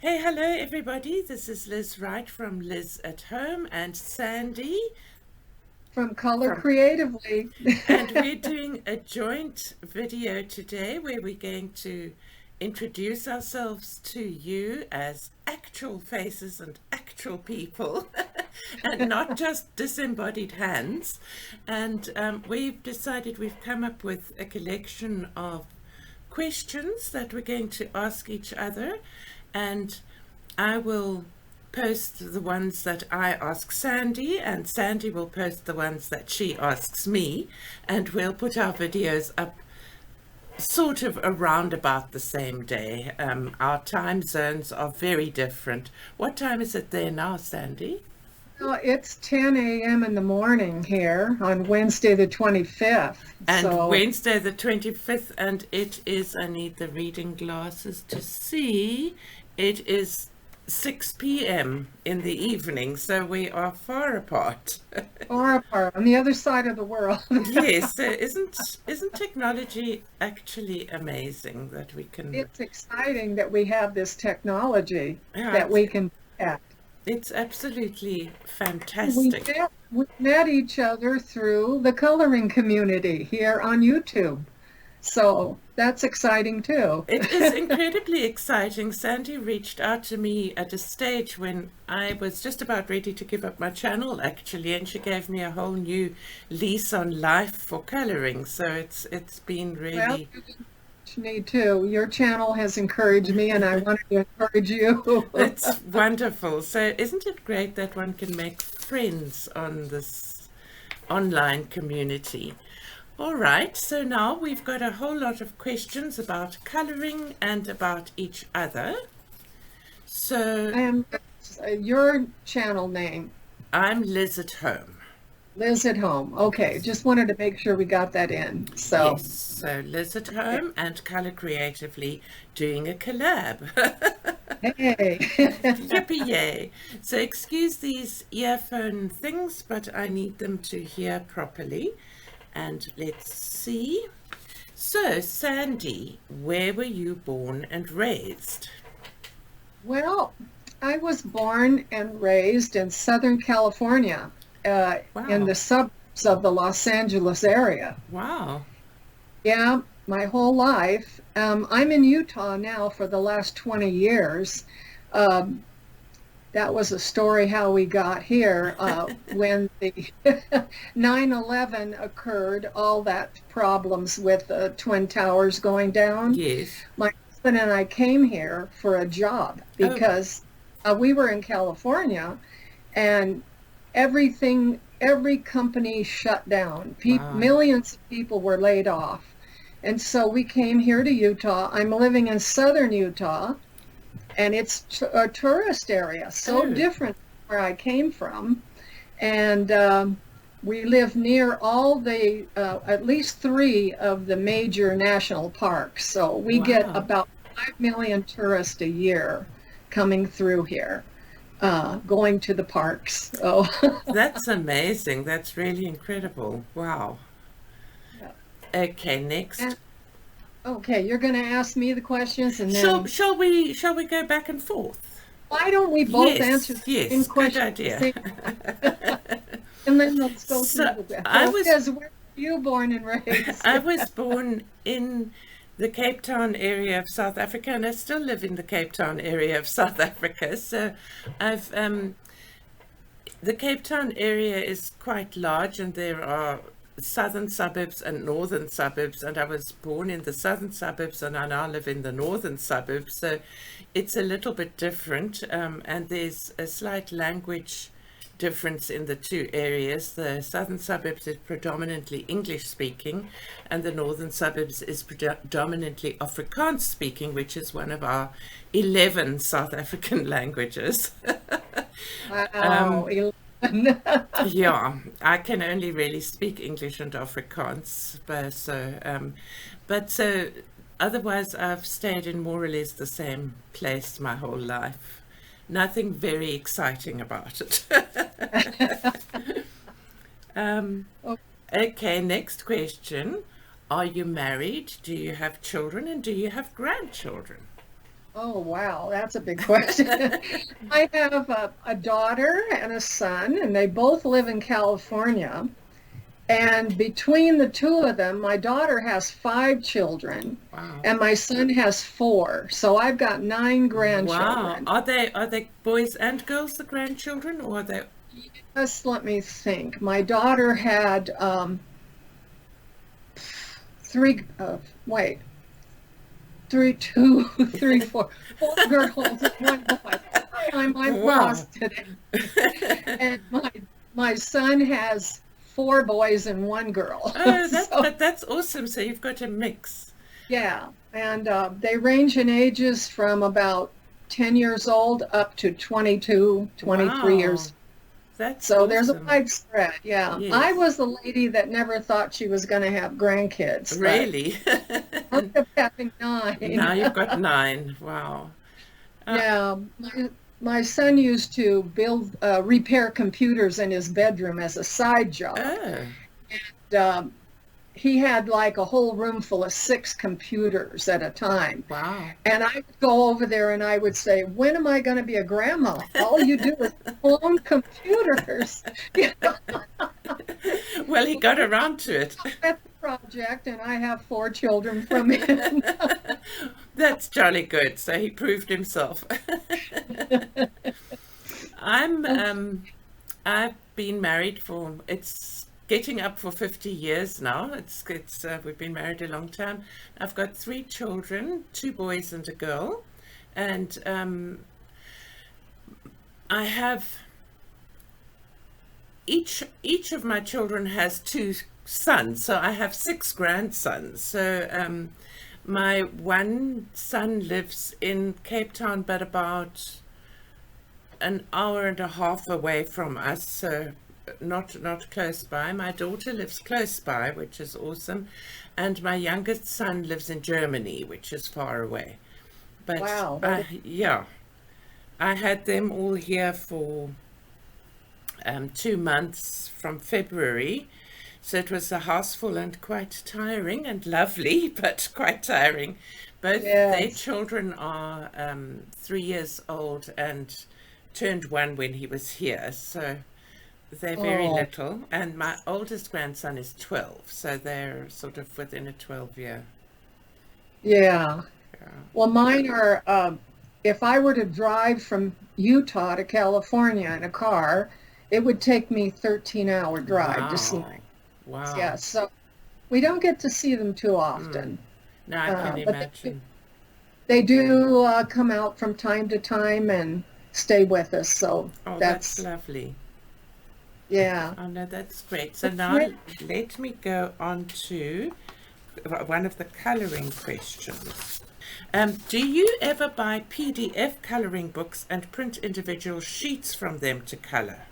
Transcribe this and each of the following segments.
Hey, hello everybody. This is Liz Wright from Liz at Home and Sandy From Color from, Creatively. and we're doing a joint video today where we're going to introduce ourselves to you as actual faces and actual people and not just disembodied hands. And we've decided we've come up with a collection of questions that we're going to ask each other, and I will post the ones that I ask Sandy, and Sandy will post the ones that she asks me, and we'll put our videos up sort of around about the same day. Our time zones are very different. What time is it there now, Sandy? It's 10 a.m. in the morning here on Wednesday the 25th. And So, Wednesday the 25th, and it is, I need the reading glasses to see, it is 6 p.m. in the evening, so we are far apart. far apart on the other side of the world. Yes, so isn't technology actually amazing that we can, It's exciting that we have this technology yeah, that we can get. it's absolutely We fantastic. met, we met each other through the coloring community here on YouTube. So that's exciting too. It is incredibly exciting. Sandy reached out to me at a stage when I was just about ready to give up my channel, actually, and she gave me a whole new lease on life for coloring. So it's been Well, really, you encouraged me too. Your channel has encouraged me, and I wanted to encourage you. it's wonderful. So isn't it great that one can make friends on this online community? All right, so now we've got a whole lot of questions about coloring and about each other. So And your channel name, I'm Liz at Home. Liz at Home. Okay, just wanted to make sure we got that in. So, Yes, so Liz at okay. Home and Color Creatively doing a collab. Hey. Yippee yay. So excuse these earphone things, but I need them to hear properly. And let's see. So, Sandy, where were you born and raised? Well, I was born and raised in Southern California, in Wow, the suburbs of the Los Angeles area. wow. Yeah, my whole life. I'm in Utah now for the last 20 years. Um, that was a story how we got here when the 9/11 occurred, all that problems with the Twin Towers going down. Yes. My husband and I came here for a job Oh, because we were in California and every company shut down. wow. Millions of people were laid off. And so we came here to Utah. I'm living in southern Utah, and it's a tourist area, so Oh, different where I came from. And we live near at least three of the major national parks. So we get wow. about 5 million tourists a year coming through here, going to the parks. So, That's amazing. That's really incredible. Wow. Okay, next. and, okay, you're going to ask me the questions, and Shall then shall we shall we go back and forth? why don't we both answer Yes, the same yes, good question at the idea. same time? And then let's go through So the. I So, was Liz, where were you born and raised? I was born in the Cape Town area of South Africa, and I still live in the Cape Town area of South Africa. So I've the Cape Town area is quite large, and there are southern suburbs and northern suburbs, and I was born in the southern suburbs, and I now live in the northern suburbs. So it's a little bit different, and there's a slight language difference in the two areas. The southern suburbs is predominantly English speaking, and the northern suburbs is predominantly Afrikaans speaking, which is one of our 11 South African languages. Wow, um, 11. yeah, I can only really speak English and Afrikaans, but so otherwise I've stayed in more or less the same place my whole life. Nothing very exciting about it. um, Oh, okay, next question. Are you married? Do you have children? And do you have grandchildren? Oh, wow, that's a big question. I have a daughter and a son, and they both live in California. And between the two of them, my daughter has 5 children, Wow. and my son has 4. So I've got 9 Wow. grandchildren. Are they boys and girls, the grandchildren, or are they? Just let me think. My daughter had 3, wait, 3, 2, 3, 4, 4 girls and 1 boy. I'm Wow. lost today. And my son has 4 boys and 1 girl. Oh, So that's awesome. So you've got a mix. yeah, and they range in ages from about 10 years old up to 22, 23 Wow. years. That's So there's a awesome. wide spread. Yeah. I Yes. was the lady that never thought she was going to have grandkids, but Really? I ended up having Now 9. you've got 9. Wow. Uh, Yeah, my son used to repair computers in his bedroom as a side job. oh, Um, he had like a whole room full of 6 computers at a time. wow. And I would go over there and I would say, when am I going to be a grandma? All you do is clone computers. You know, Well, he got around to it. that's the project, and I have 4 children from him. That's jolly good. So he proved himself. I'm I've been married for it's getting up for 50 years now. It's we've been married a long time. I've got 3 children, 2 boys and a girl, and I have each of my children has 2 sons, so I have 6 grandsons. So my one son lives in Cape Town, but about an hour and a half away from us, so not close by. My daughter lives close by, which is awesome, and my youngest son lives in Germany, which is far away. But Wow. yeah, I had them all here for 2 months from February. So it was a house full and quite tiring and lovely, but quite tiring. Both their Yes. children are 3 years old and turned 1 when he was here. So they're very Oh, little. And my oldest grandson is 12. So they're sort of within a 12-year. yeah. Yeah. Well, mine are, if I were to drive from Utah to California in a car, it would take me 13-hour drive to see Wow. my kids. Yeah, Wow. so we don't get to see them too Mm. often. Now I can But imagine. they do come out from time to time and stay with us. So Oh, that's that's, lovely. yeah. Oh, no, that's great. So It's now great. let me go on to one of the coloring questions. Do you ever buy PDF coloring books and print individual sheets from them to color?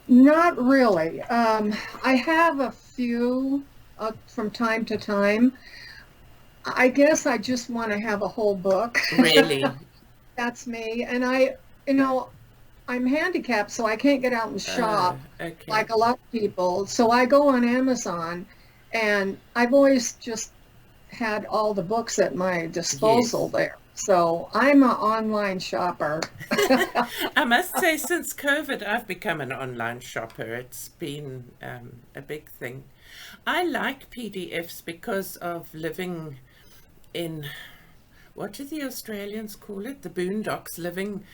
Not really. I have a few from time to time. I guess I just want to have a whole book. Really? That's me. And you know, I'm handicapped, so I can't get out and shop Okay. like a lot of people. So I go on Amazon, and I've always just had all the books at my disposal Yes. there. So I'm an online shopper. I must say, since COVID, I've become an online shopper. It's been a big thing. I like PDFs because of living in, what do the Australians call it? The boondocks, living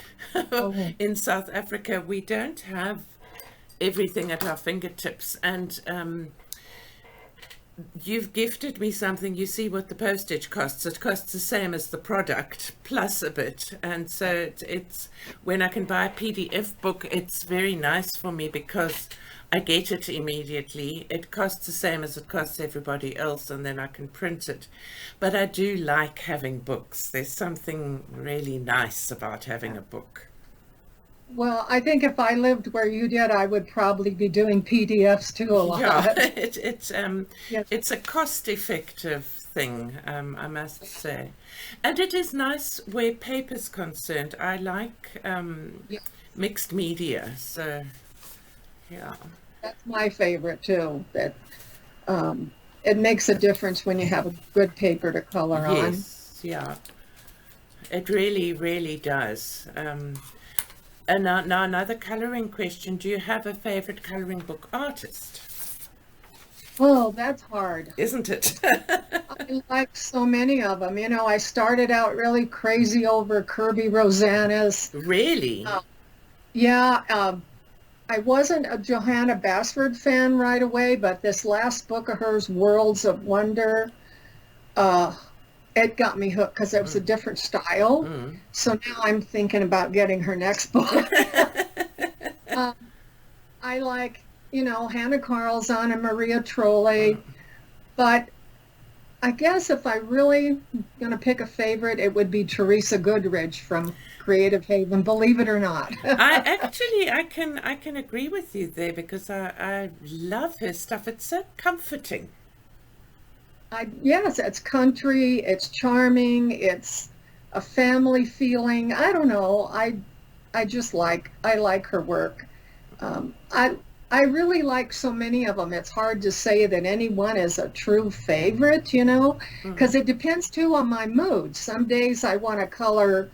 Oh, in South Africa. We don't have everything at our fingertips. And you've gifted me something. You see what the postage costs. It costs the same as the product plus a bit. And so it's when I can buy a PDF book, it's very nice for me because I get it immediately. It costs the same as it costs everybody else, and then I can print it. But I do like having books. There's something really nice about having a book. well, I think if I lived where you did, I would probably be doing PDFs too a Yeah, lot. Yes. it's a cost-effective thing, I must say, and it is nice where paper's concerned. I like Yeah, mixed media, so yeah. that's my favorite too. That it makes a difference when you have a good paper to color on. Yes, yeah. It really, really does. And now another colouring question. Do you have a favourite colouring book artist? Oh, that's hard. Isn't it? I like so many of them. You know, I started out really crazy over Kirby Rosanna's. Really? Yeah, I wasn't a Johanna Basford fan right away, but this last book of hers, Worlds of Wonder, uh, it got me hooked because it was a different style. So now I'm thinking about getting her next book. um, I like, you know, Hannah Carlson and Maria Trolley, but I guess if I really going to pick a favorite, it would be Teresa Goodrich from Creative Haven, believe it or not. I can agree with you there, because I love her stuff. It's so comforting. Yes, it's country, it's charming, it's a family feeling. I don't know. I like her work. I really like so many of them. It's hard to say that any one is a true favorite, you know, because it depends too on my mood. Some days I want to color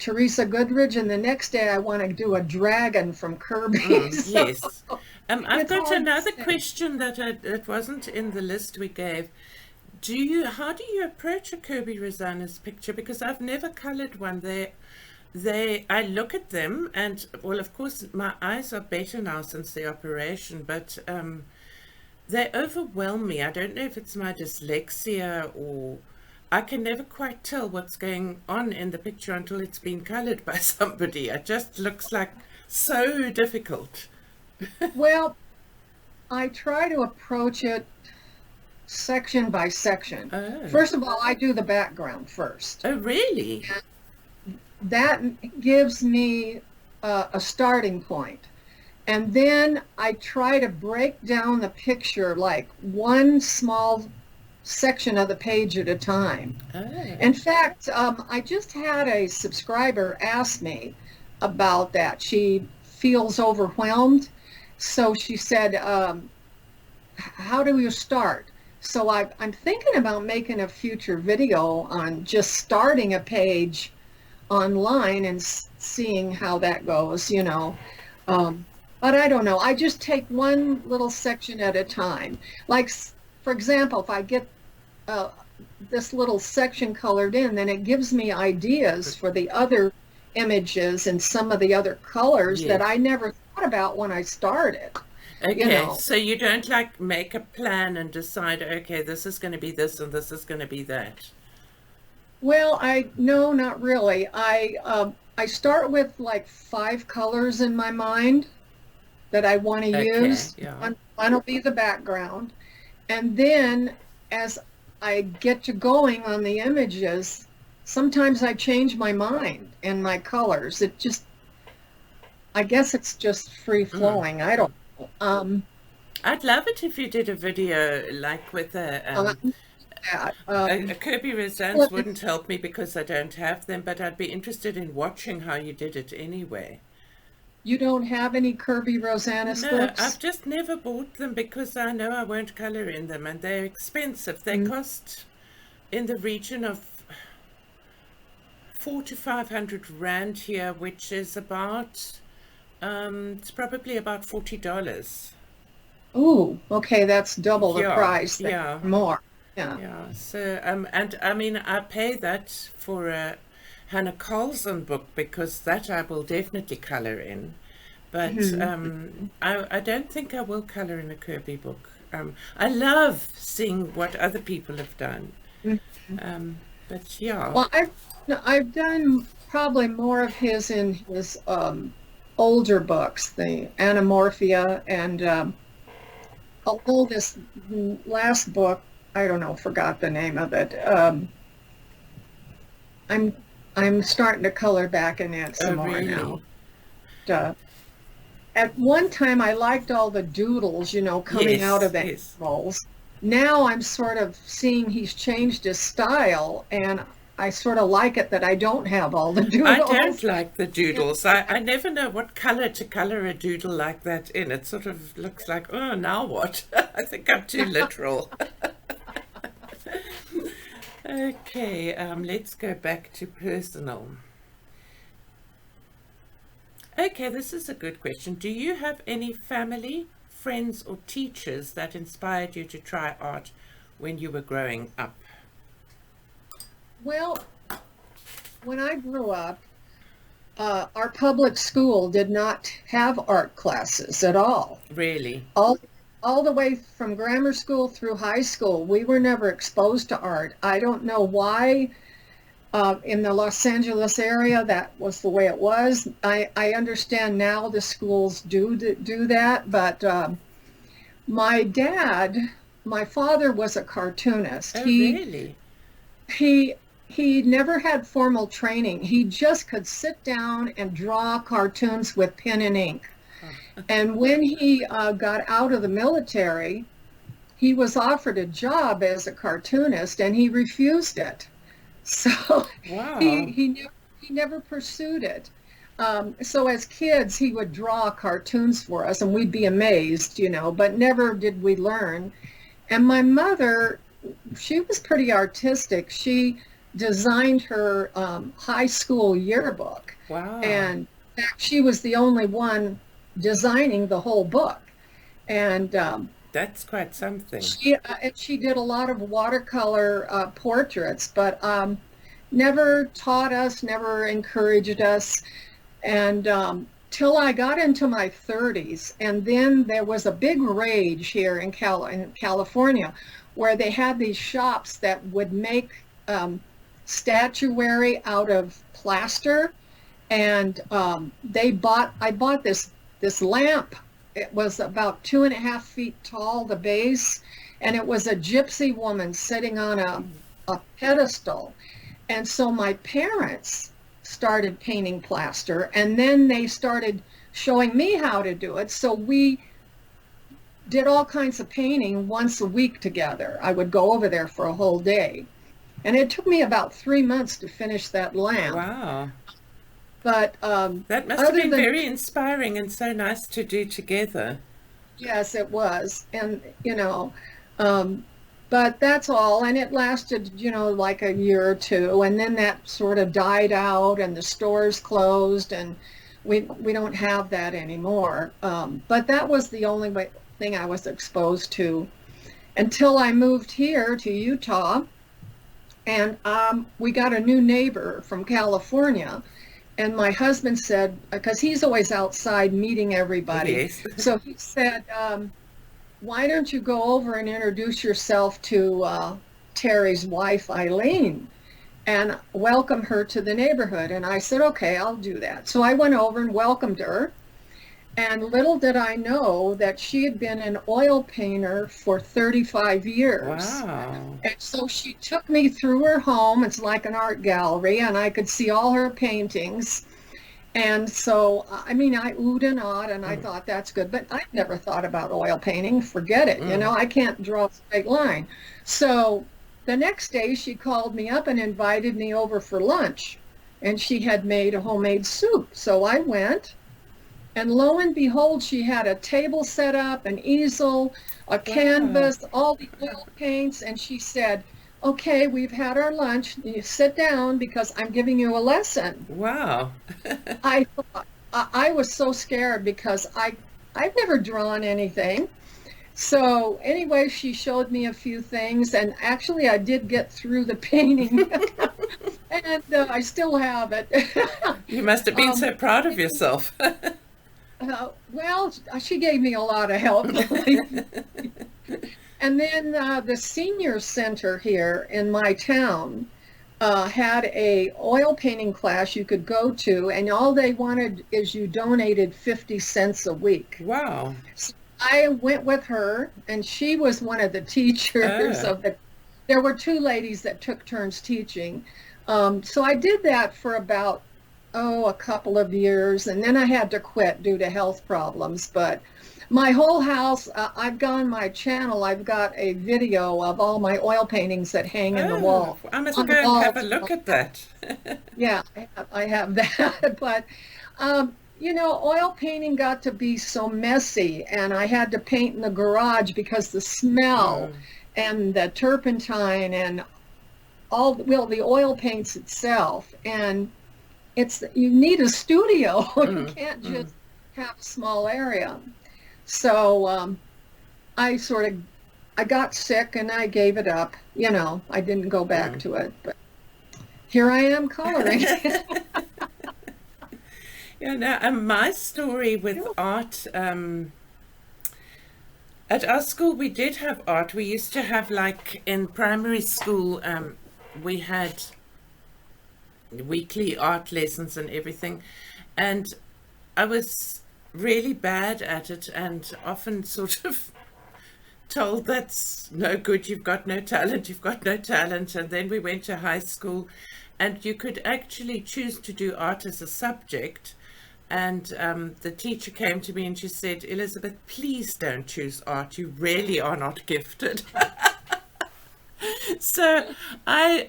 Teresa Goodrich, and the next day I want to do a dragon from Kirby. So Yes. I've got hard to another say. question that wasn't in the list we gave. How do you approach a Kirby Rosanna's picture? Because I've never colored one. I look at them, and well, of course my eyes are better now since the operation, but they overwhelm me. I don't know if it's my dyslexia, or I can never quite tell what's going on in the picture until it's been colored by somebody. It just looks like so difficult. Well, I try to approach it section by section. Oh. First of all, I do the background first. Oh, really? That gives me a starting point. And then I try to break down the picture like one small section of the page at a time. Oh. In fact, I just had a subscriber ask me about that. She feels overwhelmed. So she said, how do you start? So I'm thinking about making a future video on just starting a page online and seeing how that goes, you know. But I don't know. I just take one little section at a time. Like, for example, if I get this little section colored in, then it gives me ideas for the other images and some of the other colors that I never thought about when I started. Okay, you know. so you don't like make a plan and decide, okay, this is going to be this and this is going to be that. Well, no, not really. I start with like 5 colors in my mind that I want to use. Yeah. One will be the background. And then as I get to going on the images, sometimes I change my mind and my colors. I guess it's just free flowing. I don't know. I'd love it if you did a video like with a Kirby Rosanna's wouldn't help me because I don't have them, but I'd be interested in watching how you did it anyway. You don't have any Kirby Rosanna's books? No, I've just never bought them because I know I won't color in them, and they're expensive. They cost in the region of 400 to 500 rand here, which is about it's probably about $40. Oh, okay, that's double the price. Yeah. More. Yeah. So and I mean I pay that for a Hannah Carlson book because that I will definitely color in, but I don't think I will color in a Kirby book. I love seeing what other people have done. But yeah. Well, I've done probably more of his in his older books, the Anamorphia, and although this last book, I don't know, forgot the name of it. I'm starting to color back in it some more now. At one time, I liked all the doodles, you know, coming out of the animals. Now I'm sort of seeing he's changed his style, and I sort of like it that I don't have all the doodles. I don't like the doodles. I never know what color to color a doodle like that in. It sort of looks like, oh, now what? I think I'm too literal. Okay, let's go back to personal. Okay, this is a good question. Do you have any family, friends, or teachers that inspired you to try art when you were growing up? Well, when I grew up, our public school did not have art classes at all. Really? All the way from grammar school through high school, we were never exposed to art. I don't know why. In the Los Angeles area, that was the way it was. I understand now the schools do that, but my father was a cartoonist. Oh, really? He he never had formal training. He just could sit down and draw cartoons with pen and ink. And when he got out of the military, he was offered a job as a cartoonist, and he refused it. So Wow. he never pursued it. So as kids, he would draw cartoons for us, and we'd be amazed, but never did we learn. And my mother, she was pretty artistic. She designed her high school yearbook. Wow. And in fact, she was the only one designing the whole book. And that's quite something. She did a lot of watercolor portraits, but never taught us, never encouraged us. And till I got into my 30s, and then there was a big rage here in California, where they had these shops that would make statuary out of plaster, and I bought this lamp. It was about 2.5 feet tall, the base, and it was a gypsy woman sitting on a pedestal. And so my parents started painting plaster, and then they started showing me how to do it. So we did all kinds of painting once a week together. I would go over there for a whole day. And it took me about 3 months to finish that lamp. Wow. But that must have been very inspiring and so nice to do together. Yes, it was. And, but that's all. And it lasted, like a year or two. And then that sort of died out, and the stores closed, and we don't have that anymore. But that was the only thing I was exposed to until I moved here to Utah. And we got a new neighbor from California. And my husband said, because he's always outside meeting everybody. Yes. So he said, why don't you go over and introduce yourself to Terry's wife, Eileen, and welcome her to the neighborhood? And I said, okay, I'll do that. So I went over and welcomed her. And little did I know that she had been an oil painter for 35 years. Wow. And so she took me through her home. It's like an art gallery, and I could see all her paintings. And so, I oohed and awed, and I thought, that's good. But I never thought about oil painting. Forget it. I can't draw a straight line. So the next day, she called me up and invited me over for lunch. And she had made a homemade soup. So I went. And lo and behold, she had a table set up, an easel, a canvas, all the oil paints. And she said, okay, we've had our lunch. You sit down because I'm giving you a lesson. Wow. I thought, I was so scared because I've never drawn anything. So anyway, she showed me a few things, and actually I did get through the painting. And I still have it. You must have been so proud of yourself. Well, she gave me a lot of help. And then the senior center here in my town had a oil painting class you could go to, and all they wanted is you donated 50 cents a week. Wow. So I went with her, and she was one of the teachers there were 2 ladies that took turns teaching. So I did that for about a couple of years, and then I had to quit due to health problems. But my whole house, I've gone my channel, I've got a video of all my oil paintings that hang in the wall. I must go and have a look at that. Yeah, I have that. But, oil painting got to be so messy, and I had to paint in the garage because the smell and the turpentine and the oil paints itself, and you need a studio. You can't just have a small area. So I got sick and I gave it up. I didn't go back to it, but here I am coloring. Now, my story with art, at our school we did have art. We used to have, like in primary school, we had weekly art lessons and everything, and I was really bad at it and often sort of told that's no good, you've got no talent, and then we went to high school and you could actually choose to do art as a subject. And the teacher came to me and she said, Elizabeth, please don't choose art. You really are not gifted. So I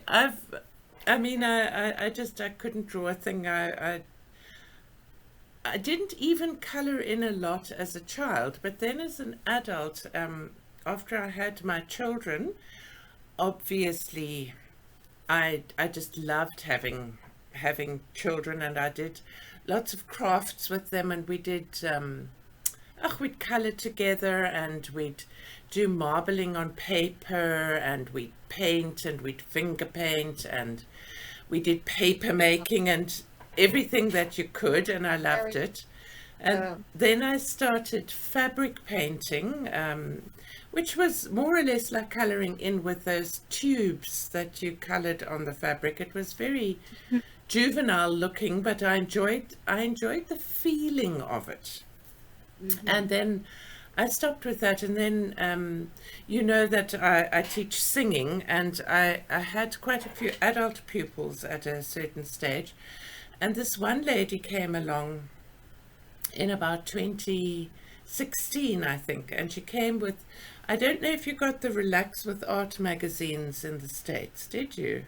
couldn't draw a thing. I didn't even color in a lot as a child, but then as an adult, after I had my children, obviously I just loved having children, and I did lots of crafts with them, and we did we'd color together, and we'd do marbling on paper, and we'd paint, and we'd finger paint, and we did paper making and everything that you could, and I loved it. And then I started fabric painting, which was more or less like coloring in with those tubes that you colored on the fabric. It was very juvenile looking, but I enjoyed the feeling of it. And then I stopped with that, and then that I teach singing, and I had quite a few adult pupils at a certain stage, and this one lady came along in about 2016, I think, and she came with, I don't know if you got the Relax with Art magazines in the States, did you?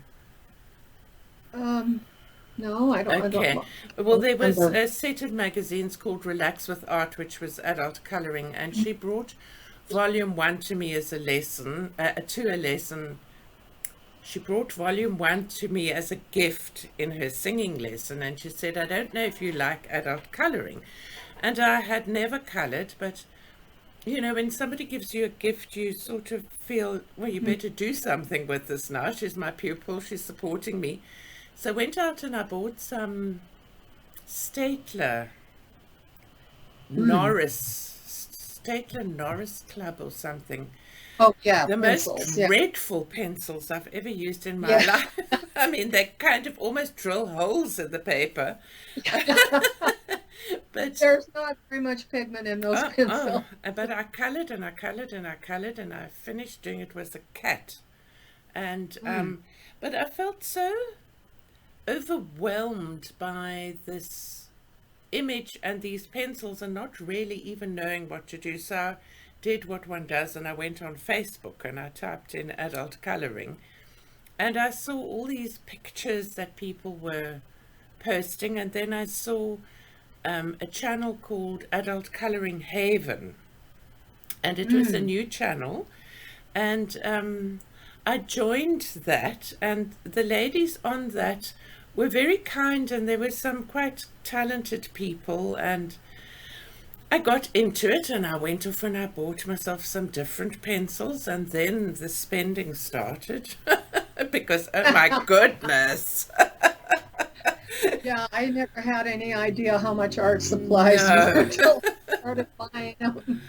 No, I don't. Okay. I don't Well, there was remember. a set of magazines called Relax with Art, which was adult coloring, and she brought volume 1 to me as a lesson, She brought volume 1 to me as a gift in her singing lesson, and she said, I don't know if you like adult coloring. And I had never colored, but when somebody gives you a gift, you sort of feel, well, you better do something with this now. She's my pupil, she's supporting me. So I went out and I bought some Statler Norris Club or something. Oh yeah, The pencils. most Yeah. dreadful pencils I've ever used in my Yeah. life. I mean, they kind of almost drill holes in the paper. But There's not very much pigment in those pencils. but I colored and I colored and I colored, and I finished doing it with a cat. And but I felt so overwhelmed by this image and these pencils, and not really even knowing what to do. So I did what one does, and I went on Facebook and I typed in adult coloring, and I saw all these pictures that people were posting, and then I saw a channel called Adult Coloring Haven, and it was a new channel, and I joined that, and the ladies on that were very kind, and there were some quite talented people, and I got into it, and I went off and I bought myself some different pencils, and then the spending started because, oh my goodness. Yeah, I never had any idea how much art supplies were until I started buying them.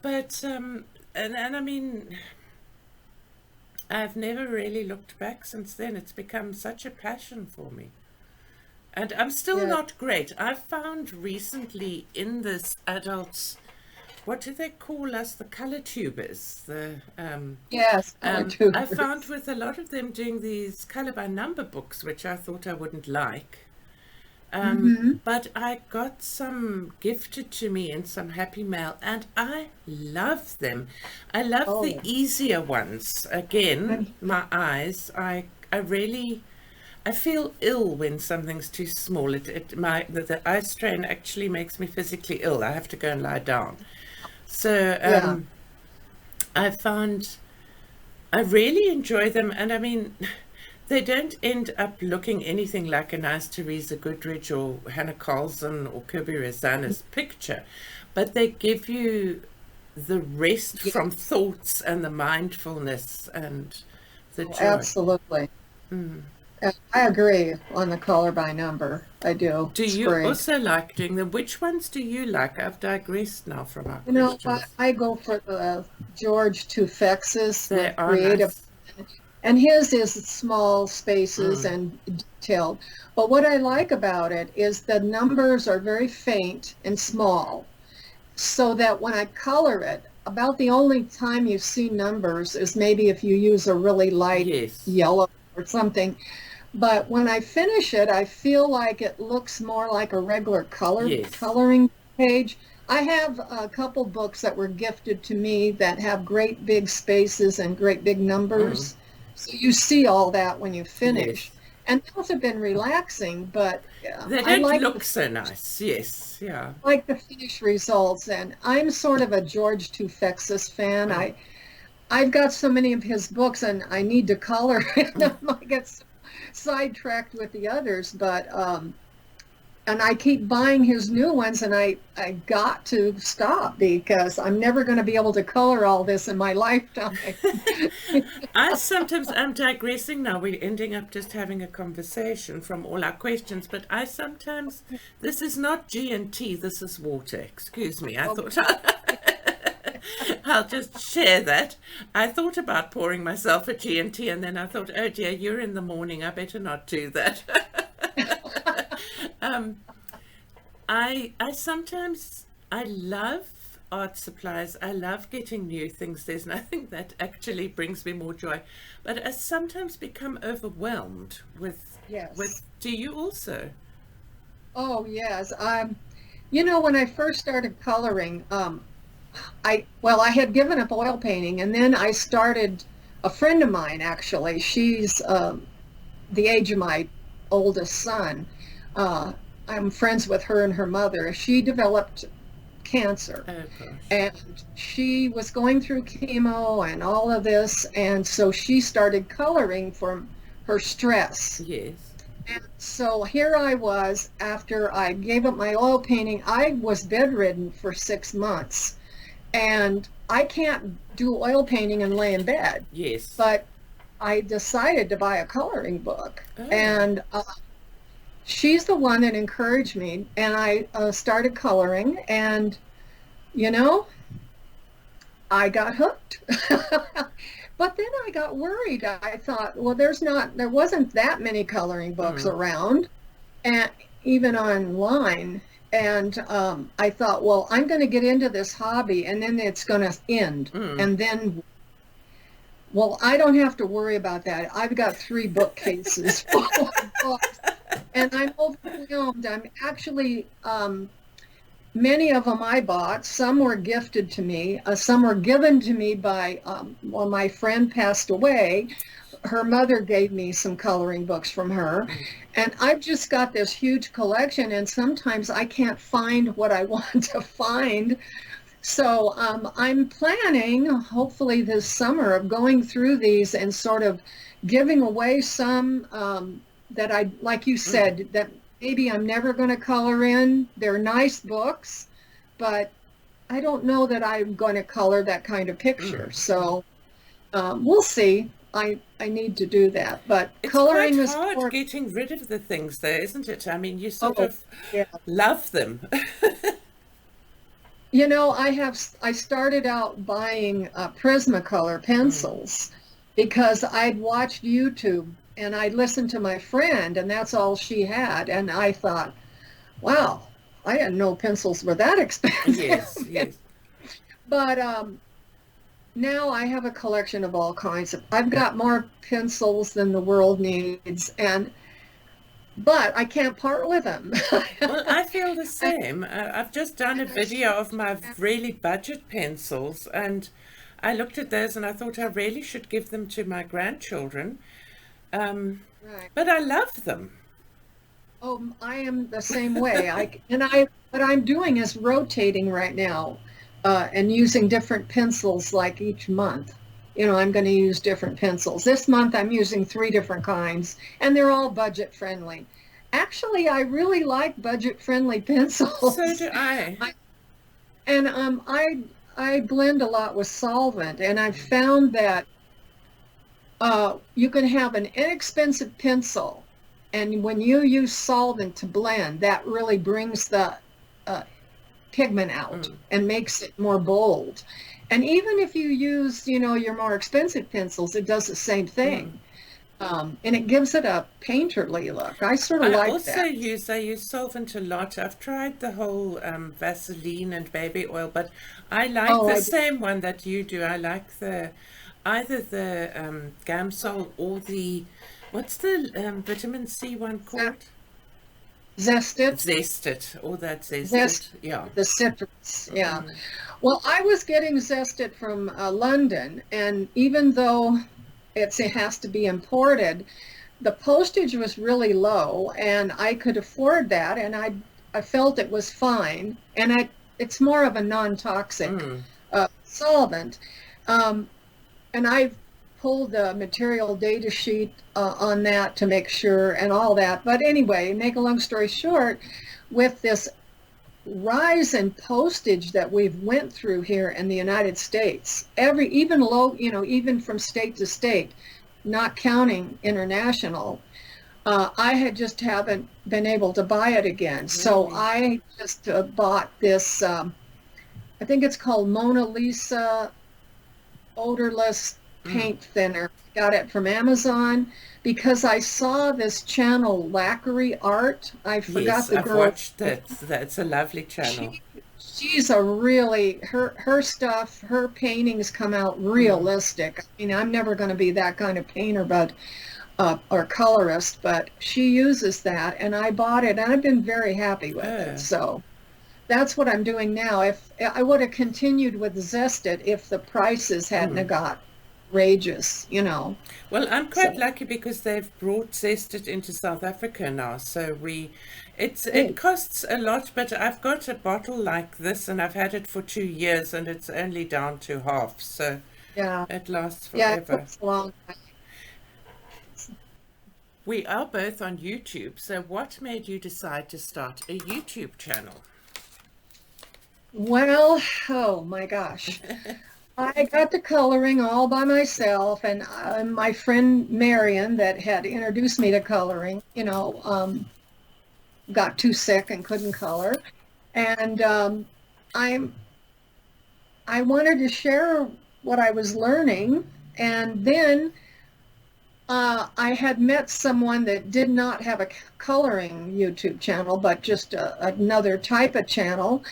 But and I mean, I've never really looked back since then. It's become such a passion for me. And I'm still not great. I've found recently in this adults, what do they call us? The color tubers. Yes, color tubers. I found with a lot of them doing these color by number books, which I thought I wouldn't like. But I got some gifted to me in some Happy Mail, and I love them. I love the easier ones. Again, my eyes, I really, I feel ill when something's too small. The eye strain actually makes me physically ill. I have to go and lie down. So I found I really enjoy them, and I mean, they don't end up looking anything like a nice Teresa Goodrich or Hannah Carlson or Kirby Rosanna's picture, but they give you the rest Yeah, from thoughts and the mindfulness and the joy. absolutely. Mm. I agree on the color by number. I do. Do It's you great. also like doing them? Which ones do you like? I've digressed now from our You know, questions. I go for the George Tufexis, the They are creative, nice. and his is small spaces Mm. and detailed. But what I like about it is the numbers are very faint and small, so that when I color it, about the only time you see numbers is maybe if you use a really light Yes, yellow or something. But when I finish it, I feel like it looks more like a regular yes. coloring page. I have a couple books that were gifted to me that have great big spaces and great big Mm. numbers. So you see all that when you finish. Yes. And those have been relaxing, but They I don't like look so nice. Yes, yeah. the finished results. And I'm sort of a George Tufexis fan. Mm. I've got so many of his books and I need to color and I might get sidetracked with the others, but and I keep buying his new ones and I got to stop because I'm never going to be able to color all this in my lifetime. I sometimes, I'm digressing now. We're ending up just having a conversation from all our questions, but I sometimes, this is not G&T, this is water. Excuse me. I thought I'll just share that. I thought about pouring myself a G&T and then I thought, oh dear, you're in the morning. I better not do that. um, I sometimes, I love art supplies. I love getting new things. There's nothing that actually brings me more joy. But I sometimes become overwhelmed Yes. do you also? Oh, yes. You know, when I first started coloring, I had given up oil painting and then I started, a friend of mine actually, she's the age of my oldest son. Uh, I'm friends with her and her mother. She developed cancer Oh gosh. and she was going through chemo and all of this. And so she started coloring from her stress. Yes. And so here I was after I gave up my oil painting. I was bedridden for 6 months and I can't do oil painting and lay in bed. Yes. But I decided to buy a coloring book, Oh. and she's the one that encouraged me, and I started coloring, and you know, I got hooked. But then I got worried. I thought, well, there wasn't that many coloring books Mm. around, and even online. And I thought, well, I'm going to get into this hobby, and then it's going to end, Mm. and then well, I don't have to worry about that. I've got three bookcases full of books, and I'm overwhelmed. I'm actually, many of them I bought. Some were gifted to me. Some were given to me by, well, my friend passed away. Her mother gave me some coloring books from her. Mm. And I've just got this huge collection, and sometimes I can't find what I want to find. So I'm planning, hopefully this summer, of going through these and sort of giving away some that I, like you Mm. said, that maybe I'm never going to color in. They're nice books, but I don't know that I'm going to color that kind of picture. Mm. So we'll see. I need to do that. But It's quite coloring is hard for, getting rid of the things though, isn't it? I mean, you sort oh, of yeah. love them. You know, I started out buying Prismacolor Mm. pencils because I'd watched YouTube and I'd listened to my friend and that's all she had. And I thought, wow, I didn't know pencils were that Yes, expensive. yes. But now I have a collection of all kinds of, I've got more pencils than the world needs, and but I can't part with them. Well, I feel the same. I've just done a And I video should, of my really budget pencils, and I looked at those and I thought I really should give them to my grandchildren. Um, right. but I love them. Oh, I am the same way. What I'm doing is rotating right now, and using different pencils like each month. I'm going to use different pencils. This month I'm using 3 different kinds, and they're all budget friendly. Actually, I really like budget friendly So pencils. do I. And I blend a lot with solvent, and I've found that you can have an inexpensive pencil, and when you use solvent to blend, that really brings the uh, pigment out and makes it more bold. And even if you use, your more expensive pencils, it does the same thing. And it gives it a painterly look. I sort of like that. I use solvent a lot. I've tried the whole Vaseline and baby oil, but I like the same one that you do. I like either the Gamsol or what's the vitamin C one called? Zest-It. Zest-It, or that Zest-It, yeah. The citrus, yeah. Well, I was getting Zest-It from London, and even though it has to be imported, the postage was really low, and I could afford that, and I felt it was fine, and it's more of a non-toxic solvent. And I've pulled the material data sheet on that to make sure and all that. But anyway, make a long story short, with this rise in postage that we've went through here in the United States, even from state to state, not counting international, I just haven't been able to buy it again. So I just bought this, I think it's called Mona Lisa odorless paint thinner. Got it from Amazon because I saw this channel, Lacquery Art. I forgot the girl. I've watched it. That's a lovely channel. She's a really, her stuff, her paintings come out realistic. I mean, I'm never going to be that kind of painter, but or colorist, but she uses that, and I bought it, and I've been very happy with it. So that's what I'm doing now. If I would have continued with Zest-It if the prices hadn't got outrageous, Well, I'm quite lucky because they've brought Zest-It into South Africa now. So it costs a lot, but I've got a bottle like this, and I've had it for 2 years, and it's only down to half. So it lasts forever. Yeah, it takes a long time. We are both on YouTube. So what made you decide to start a YouTube channel? Well, oh my gosh. I got to coloring all by myself, and my friend Marion that had introduced me to coloring, got too sick and couldn't color. And I wanted to share what I was learning, and then I had met someone that did not have a coloring YouTube channel, but just another type of channel.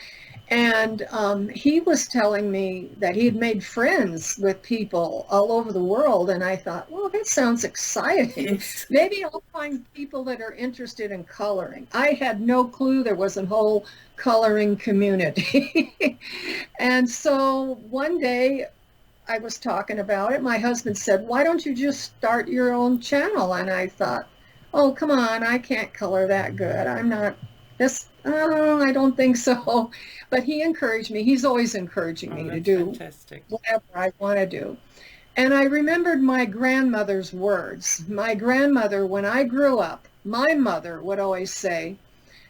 And he was telling me that he had made friends with people all over the world. And I thought, well, that sounds exciting. Yes. Maybe I'll find people that are interested in coloring. I had no clue there was a whole coloring community. And so one day I was talking about it. My husband said, why don't you just start your own channel? And I thought, oh, come on, I can't color that good. I'm not this. Oh, I don't think so. But he encouraged me. He's always encouraging me to do whatever I want to do. And I remembered my grandmother's words. My grandmother, when I grew up, my mother would always say,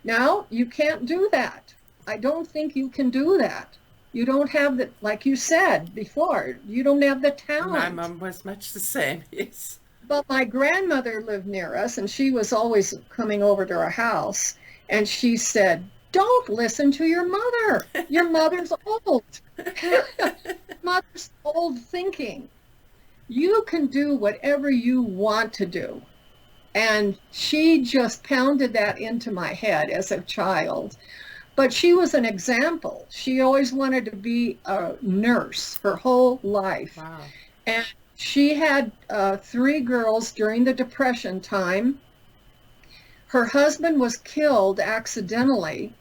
now, you can't do that. I don't think you can do that. You don't have the, like you said before, you don't have the talent. My mom was much the same, yes. But my grandmother lived near us, and she was always coming over to our house. And she said, don't listen to your mother. Your mother's old. Mother's old thinking. You can do whatever you want to do. And she just pounded that into my head as a child. But she was an example. She always wanted to be a nurse her whole life. Wow. And she had 3 girls during the Depression time. Her husband was killed accidentally,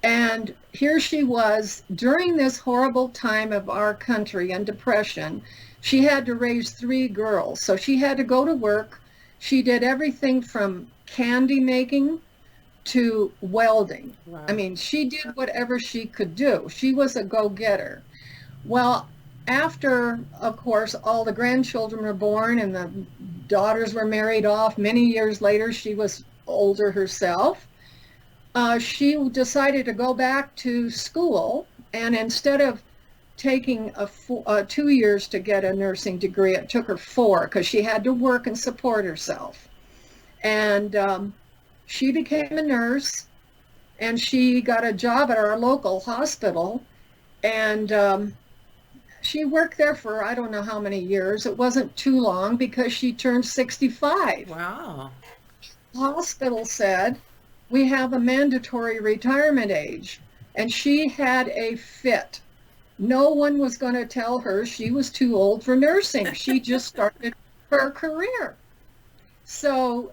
and here she was during this horrible time of our country and Depression. She had to raise 3 girls, so she had to go to work. She did everything from candy making to welding. Wow. I mean, she did whatever she could do. She was a go-getter. Well, after, of course, all the grandchildren were born and the daughters were married off, many years later, she was older herself. She decided to go back to school, and instead of taking 2 years to get a nursing degree, it took her 4 because she had to work and support herself. And she became a nurse, and she got a job at our local hospital, and she worked there for I don't know how many years. It wasn't too long because she turned 65. Wow. The hospital said, we have a mandatory retirement age, and she had a fit. No one was going to tell her she was too old for nursing. She just started her career. So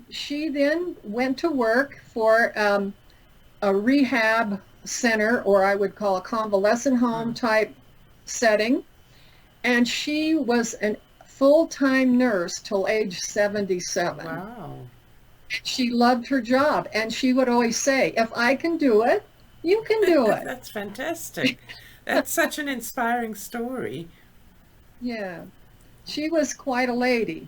she then went to work for a rehab center, or I would call a convalescent home type setting. And she was a full-time nurse till age 77. Wow. She loved her job, and she would always say, if I can do it, you can do it. That's fantastic. That's such an inspiring story. Yeah, she was quite a lady.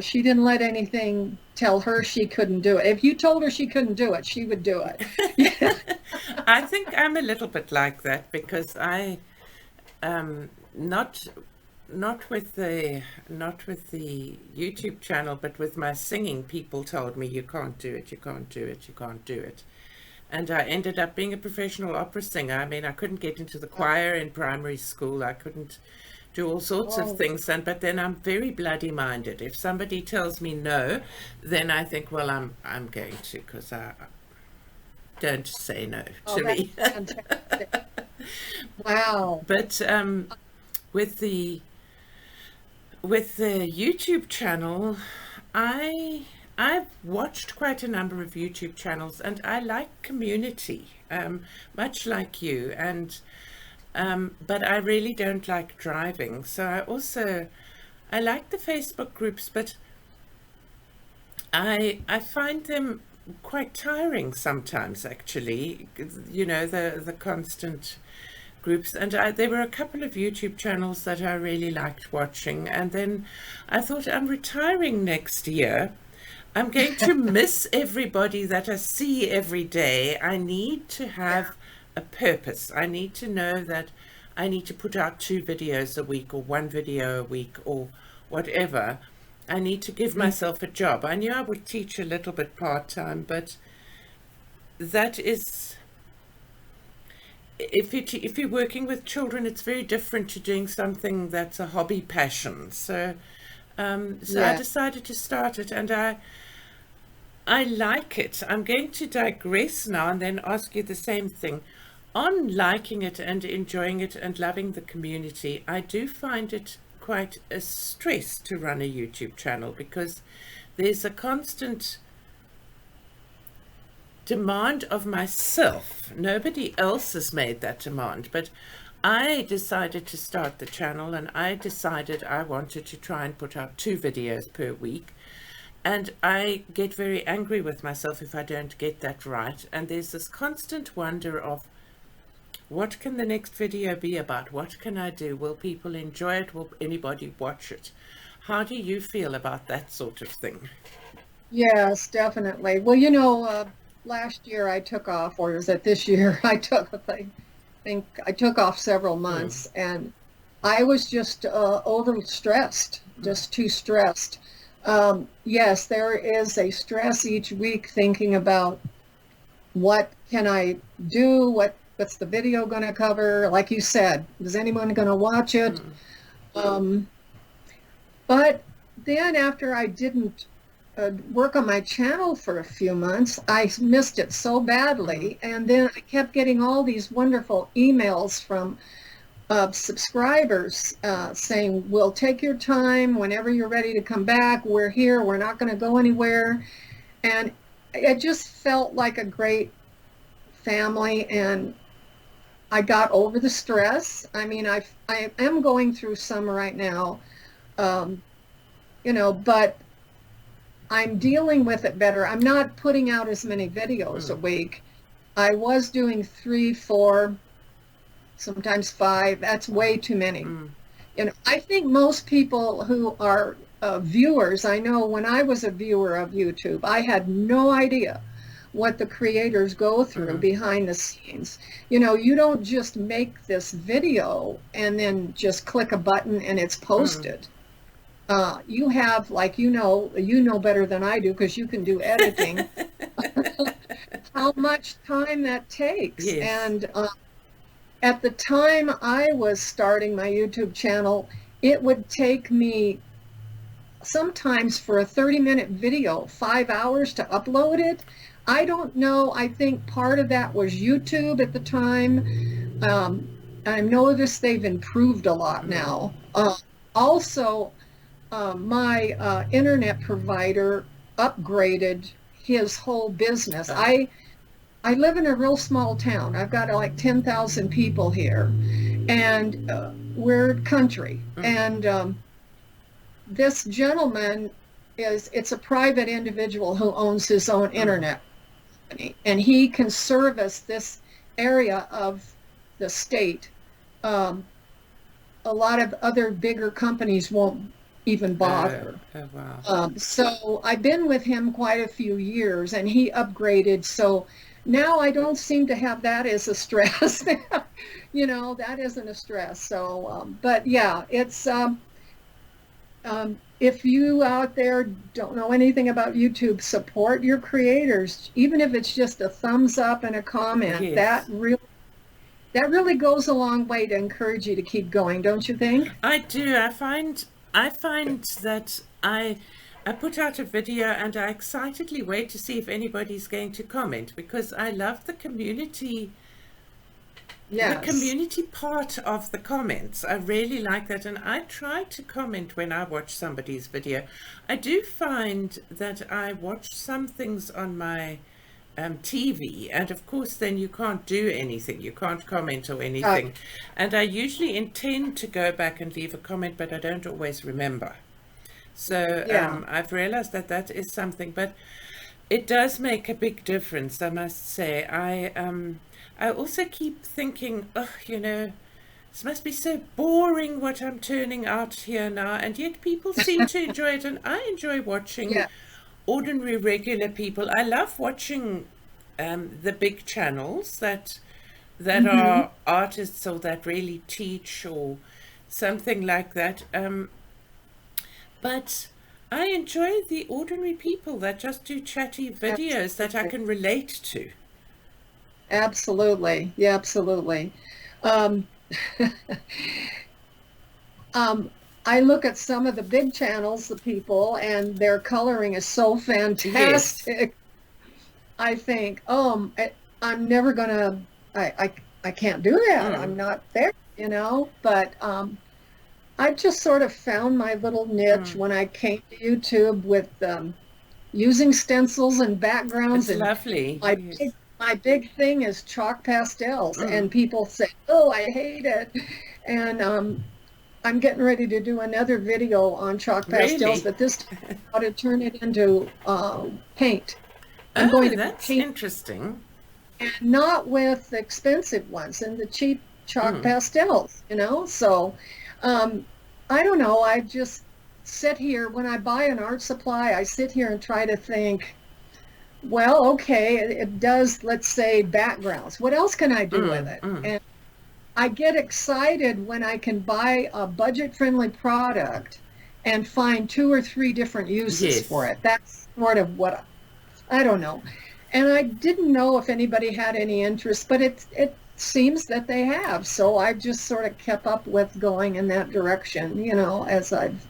She didn't let anything tell her she couldn't do it. If you told her she couldn't do it, she would do it. Yeah. I think I'm a little bit like that because I not with the YouTube channel, but with my singing, people told me you can't do it, you can't do it, you can't do it. And I ended up being a professional opera singer. I mean, I couldn't get into the choir in primary school. I couldn't do all sorts of things. But then I'm very bloody minded. If somebody tells me no, then I think, well, I'm going to, because I don't say no to me. Fantastic. Wow. But with the YouTube channel, I've watched quite a number of YouTube channels, and I like community, much like you, and but I really don't like driving. So I like the Facebook groups, but I find them quite tiring sometimes, actually, you know, the constant groups. And there were a couple of YouTube channels that I really liked watching, and then I thought, I'm retiring next year. I'm going to miss everybody that I see every day. I need to have a purpose. I need to know that I need to put out 2 videos a week, or 1 video a week, or whatever. I need to give myself a job. I knew I would teach a little bit part-time, but that is, if you're working with children, it's very different to doing something that's a hobby passion. So I decided to start it, and I like it. I'm going to digress now and then ask you the same thing. On liking it and enjoying it and loving the community, I do find it quite a stress to run a YouTube channel, because there's a constant demand of myself. Nobody else has made that demand, but I decided to start the channel, and I decided I wanted to try and put out 2 videos per week. And I get very angry with myself if I don't get that right. And there's this constant wonder of, what can the next video be about? What can I do? Will people enjoy it? Will anybody watch it? How do you feel about that sort of thing? Yes, definitely. Well, you know, last year I took off, or is it this year? I think I took off several months, and I was just overstressed, just too stressed. Yes, there is a stress each week thinking about what can I do, what's the video going to cover? Like you said, is anyone going to watch it? But then after I didn't work on my channel for a few months, I missed it so badly. And then I kept getting all these wonderful emails from subscribers saying, we'll take your time whenever you're ready to come back. We're here. We're not going to go anywhere. And it just felt like a great family, and I got over the stress. I mean, I am going through some right now, you know, but I'm dealing with it better. I'm not putting out as many videos a week. I was doing 3, 4, sometimes 5. That's way too many. Mm. I think most people who are viewers, I know when I was a viewer of YouTube, I had no idea what the creators go through behind the scenes. You don't just make this video and then just click a button and it's posted. You have, like, you know better than I do because you can do editing, how much time that takes. Yes. And at the time I was starting my YouTube channel, it would take me sometimes for a 30-minute video, 5 hours to upload it. I don't know. I think part of that was YouTube at the time. I noticed they've improved a lot now. Also, my internet provider upgraded his whole business. I live in a real small town. I've got like 10,000 people here, and we're country. And this gentleman it's a private individual who owns his own internet company, and he can service this area of the state. A lot of other bigger companies won't even bother. Wow. So I've been with him quite a few years, and he upgraded. So now I don't seem to have that as a stress. That isn't a stress. So, but yeah, it's, if you out there don't know anything about YouTube, support your creators, even if it's just a thumbs up and a comment. Yes. That really goes a long way to encourage you to keep going, don't you think? I do. I find that I put out a video and I excitedly wait to see if anybody's going to comment, because I love the community. Yes. The community part of the comments. I really like that, and I try to comment when I watch somebody's video. I do find that I watch some things on my TV, and of course then you can't do anything, you can't comment or anything, and I usually intend to go back and leave a comment, but I don't always remember. So I've realized that is something, but it does make a big difference, I must say. I also keep thinking, this must be so boring what I'm turning out here now, and yet people seem to enjoy it, and I enjoy watching ordinary, regular people. I love watching the big channels that are artists or that really teach or something like that. But I enjoy the ordinary people that just do chatty videos that I can relate to. Absolutely. Yeah, absolutely. I look at some of the big channels, the people, and their coloring is so fantastic. Yes. I think, I'm never gonna, I can't do that. I'm not there, but I just sort of found my little niche when I came to YouTube with using stencils and backgrounds. It's and lovely. My big thing is chalk pastels, and people say, "Oh, I hate it," and I'm getting ready to do another video on chalk pastels, but this time how to turn it into paint. I'm going to that's paint, interesting. and not with expensive ones and the cheap chalk pastels, So I don't know. I just sit here when I buy an art supply. I sit here and try to think, well, okay, it does, let's say, backgrounds. What else can I do with it? And I get excited when I can buy a budget-friendly product and find 2 or 3 different uses for it. That's sort of what, I don't know. And I didn't know if anybody had any interest, but it seems that they have. So I've just sort of kept up with going in that direction, as I've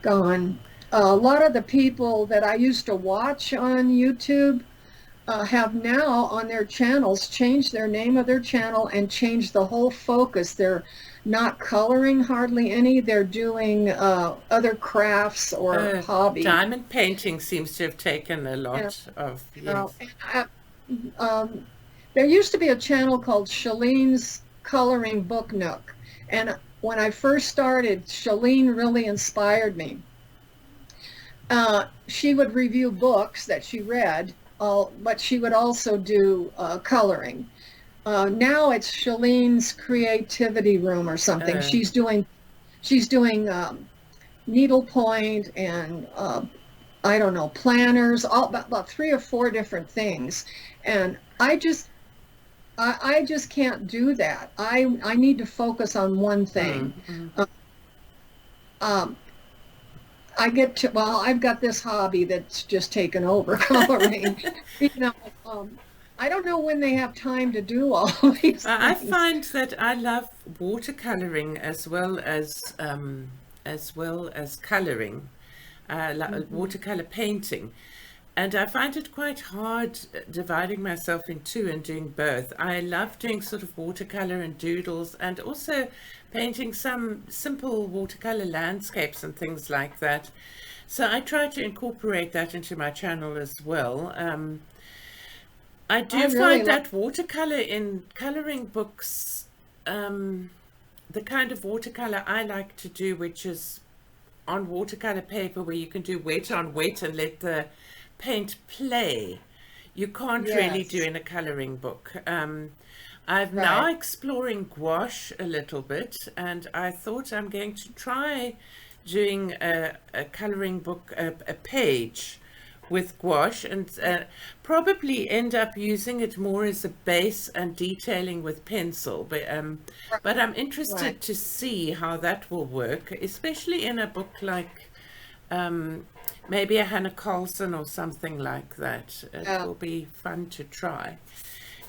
gone. A lot of the people that I used to watch on YouTube have now on their channels changed their name of their channel and changed the whole focus. They're not coloring hardly any. They're doing other crafts or hobbies. Diamond painting seems to have taken a lot of, there used to be a channel called Shalene's Coloring Book Nook. And when I first started, Shalene really inspired me. She would review books that she read, but she would also do coloring. now it's Shalene's Creativity Room or something. Uh, She's doing needlepoint and I don't know, planners, all about 3 or 4 different things. And I just can't do that. I need to focus on one thing. Uh, um, I've got this hobby that's just taken over coloring. You know, I don't know when they have time to do all these I things. find that I love watercoloring as well as coloring, Mhm. watercolor painting. And I find it quite hard dividing myself in two and doing both. I love doing sort of watercolor and doodles and also painting some simple watercolor landscapes and things like that. So I try to incorporate that into my channel as well. I I do really find like, that watercolor in coloring books, um, the kind of watercolor I like to do, which is on watercolor paper where you can do wet on wet and let the paint play, you can't really do yes, in a coloring book. I'm now right. exploring gouache a little bit, and I thought I'm going to try doing a coloring book, a page with gouache, and probably end up using it more as a base and detailing with pencil. But I'm Right. interested to see how that will work, especially in a book like um, maybe a Hannah Carlson or something like that. It Yeah. will be fun to try.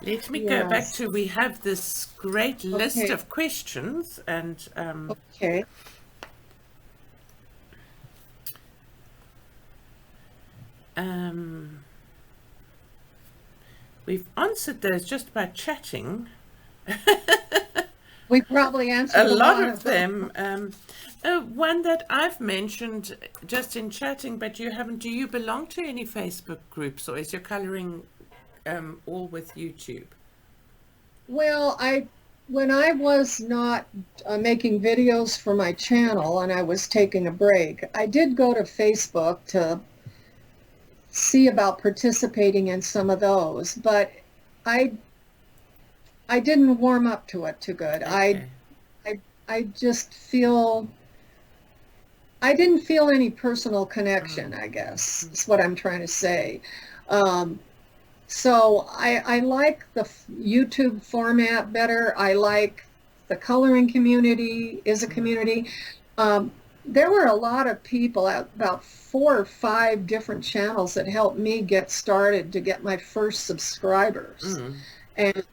Let me go back Yes. to, we have this great list Okay. of questions, and Okay. um, we've answered those just by chatting. We probably A answered a lot lot of of them. them. One that I've mentioned just in chatting, but you haven't. Do you belong to any Facebook groups, or is your coloring all with YouTube? Well, when I was not making videos for my channel and I was taking a break, I did go to Facebook to see about participating in some of those, but I I didn't warm up to it too good. Okay. I I just feel I didn't feel any personal Mm. connection, I guess, is what I'm trying to say. Um, So I like the YouTube format better. I like the coloring community is a community. Um, there were a lot of people, about 4 or 5 different channels that helped me get started to get my first subscribers. Mm. And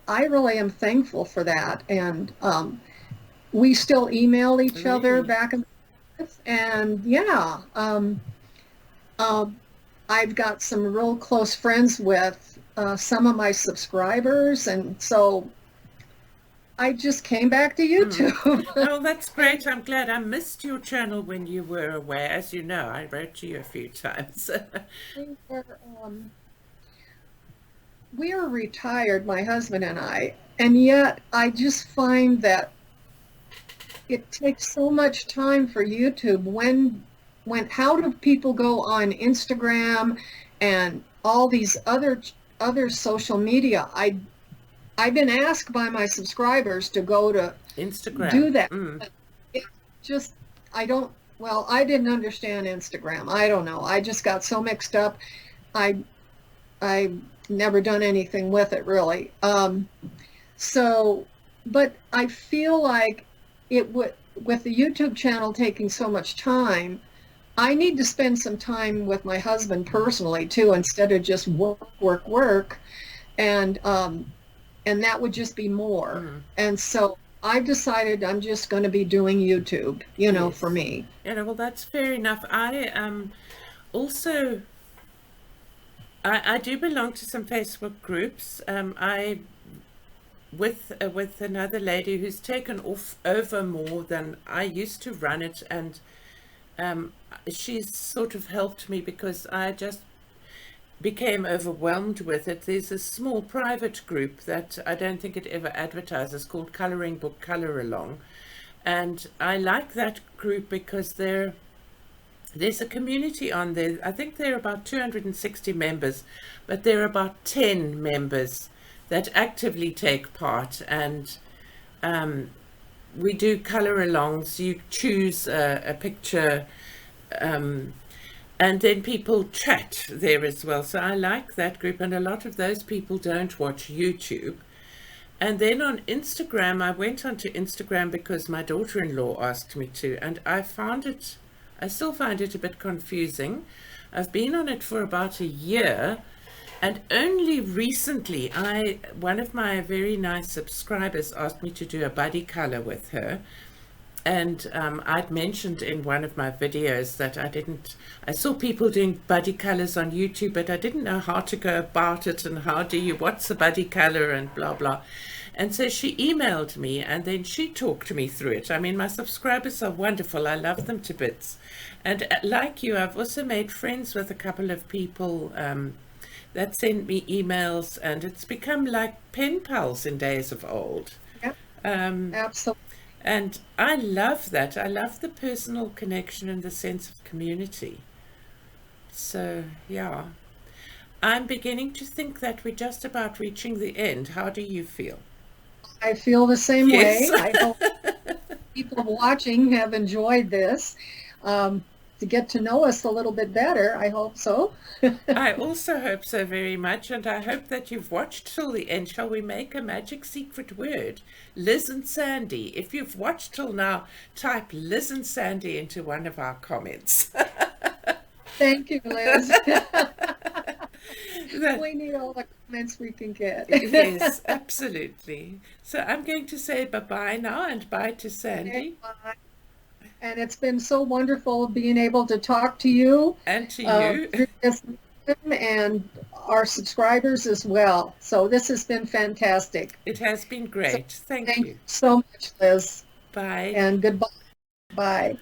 I really am thankful for that. And we still email each other Really? back and forth. And yeah, um, I've got some real close friends with some of my subscribers, and so I just came back to Mm. YouTube. Oh, that's And great. I'm glad I missed your channel when you were away. As you know, I wrote to you a few times. we were, we are retired, my husband and I, and yet I just find that it takes so much time for YouTube. How do people go on Instagram and all these other social media? I've been asked by my subscribers to go to Instagram. do that. Mm. It just, I don't, well, I didn't understand Instagram. I don't know. I just got so mixed up. I, I never done anything with it really. So, but I feel like it would, with the YouTube channel taking so much time, I need to spend some time with my husband personally too, instead of just work, work, work. And, and that would just be more. Mm. And so I've decided I'm just going to be doing YouTube, for Yes. me. Yeah, well, that's fair enough. I also I do belong to some Facebook groups. I with another lady who's taken off over more than I used to run it, and um, she's sort of helped me because I just became overwhelmed with it. There's a small private group that I don't think it ever advertises called Coloring Book Color Along, and I like that group because there's a community on there. I think there are about 260 members, but there are about 10 members that actively take part, and we do color alongs. You choose a picture, and then people chat there as well. So I like that group, and a lot of those people don't watch YouTube. And then on Instagram, I went onto Instagram because my daughter-in-law asked me to, and I still find it a bit confusing. I've been on it for about a year, and only recently one of my very nice subscribers asked me to do a buddy color with her. And I'd mentioned in one of my videos that I saw people doing buddy colors on YouTube, but I didn't know how to go about it and what's a buddy color and blah, blah. And so she emailed me, and then she talked me through it. I mean, my subscribers are wonderful. I love them to bits. And like you, I've also made friends with a couple of people that send me emails, and it's become like pen pals in days of old. Yep. Absolutely. And I love that. I love the personal connection and the sense of community. So, yeah. I'm beginning to think that we're just about reaching the end. How do you feel? I feel the same Yes. way. I hope people watching have enjoyed this. To get to know us a little bit better, I hope so. I also hope so very much, and I hope that you've watched till the end. Shall we make a magic secret word? Liz and Sandy. If you've watched till now, type Liz and Sandy into one of our comments. Thank you, Liz. We need all the comments we can get. Yes, absolutely. So I'm going to say bye-bye now, and bye to Sandy. Bye. And it's been so wonderful being able to talk to you. And to you. Through this medium, and our subscribers as well. So this has been fantastic. It has been great. Thank you so much, Liz. Bye. And goodbye. Bye.